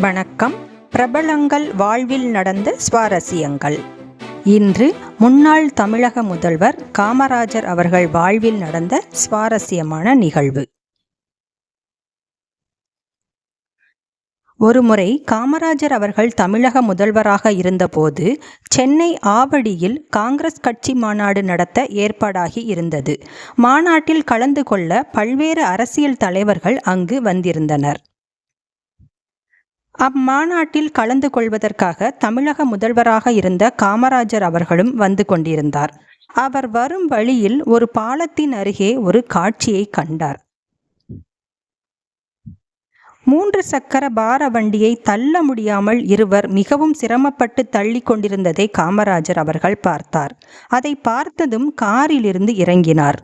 வணக்கம். பிரபலங்கள் வாழ்வில் நடந்த சுவாரஸ்யங்கள். இன்று முன்னாள் தமிழக முதல்வர் காமராஜர் அவர்கள் வாழ்வில் நடந்த சுவாரஸ்யமான நிகழ்வு. ஒருமுறை காமராஜர் அவர்கள் தமிழக முதல்வராக இருந்தபோது சென்னை ஆவடியில் காங்கிரஸ் கட்சி மாநாடு நடத்த ஏற்பாடாகி இருந்தது. மாநாட்டில் கலந்து கொள்ள பல்வேறு அரசியல் தலைவர்கள் அங்கு வந்திருந்தனர். அம்மாநாட்டில் கலந்து கொள்வதற்காக தமிழக முதல்வராக இருந்த காமராஜர் அவர்களும் வந்து கொண்டிருந்தார். அவர் வரும் வழியில் ஒரு பாலத்தின் அருகே ஒரு காட்சியை கண்டார். 3 சக்கர பார வண்டியை தள்ள முடியாமல் இருவர் மிகவும் சிரமப்பட்டு தள்ளி கொண்டிருந்ததை காமராஜர் அவர்கள் பார்த்தார். அதை பார்த்ததும் காரிலிருந்து இறங்கினார்.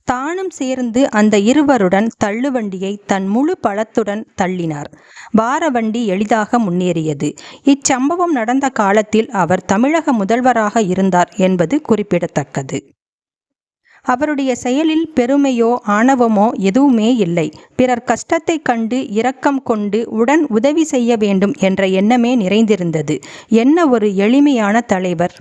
தானும் சேர்ந்து அந்த இருவருடன் தள்ளுவண்டியை தன் முழு பலத்துடன் தள்ளினார். பாரவண்டி எளிதாக முன்னேறியது. இச்சம்பவம் நடந்த காலத்தில் அவர் தமிழக முதல்வராக இருந்தார் என்பது குறிப்பிடத்தக்கது. அவருடைய செயலில் பெருமையோ ஆணவமோ எதுவுமே இல்லை. பிறர் கஷ்டத்தை கண்டு இரக்கம் கொண்டு உடன் உதவி செய்ய வேண்டும் என்ற எண்ணமே நிறைந்திருந்தது. என்ன ஒரு எளிமையான தலைவர்!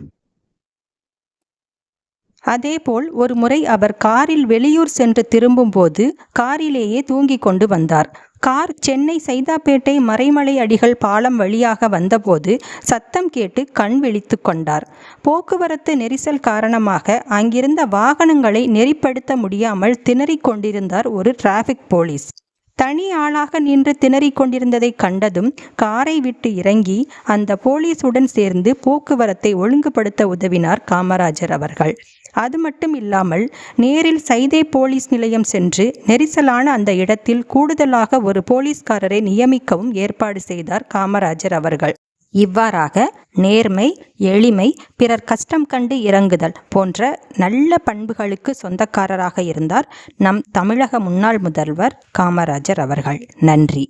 அதேபோல் ஒரு முறை அவர் காரில் வெளியூர் சென்று திரும்பும்போது காரிலேயே தூங்கிக் கொண்டு வந்தார். கார் சென்னை சைதாப்பேட்டை மறைமலை அடிகள் பாலம் வழியாக வந்தபோது சத்தம் கேட்டு கண் விழித்து கொண்டார். போக்குவரத்து நெரிசல் காரணமாக அங்கிருந்த வாகனங்களை நெறிப்படுத்த முடியாமல் திணறிக் கொண்டிருந்தார் ஒரு டிராஃபிக் போலீஸ். தனி ஆளாக நின்று திணறிக் கொண்டிருந்ததை கண்டதும் காரை விட்டு இறங்கி அந்த போலீஸுடன் சேர்ந்து போக்குவரத்தை ஒழுங்குபடுத்த உதவினார் காமராஜர் அவர்கள். அது மட்டும் இல்லாமல் நேரில் சைதை போலீஸ் நிலையம் சென்று நெரிசலான அந்த இடத்தில் கூடுதலாக ஒரு போலீஸ்காரரை நியமிக்கவும் ஏற்பாடு செய்தார் காமராஜர் அவர்கள். இவ்வாறாக நேர்மை, எளிமை, பிறர் கஷ்டம் கண்டு இறங்குதல் போன்ற நல்ல பண்புகளுக்கு சொந்தக்காரராக இருந்தார் நம் தமிழக முன்னாள் முதல்வர் காமராஜர் அவர்கள். நன்றி.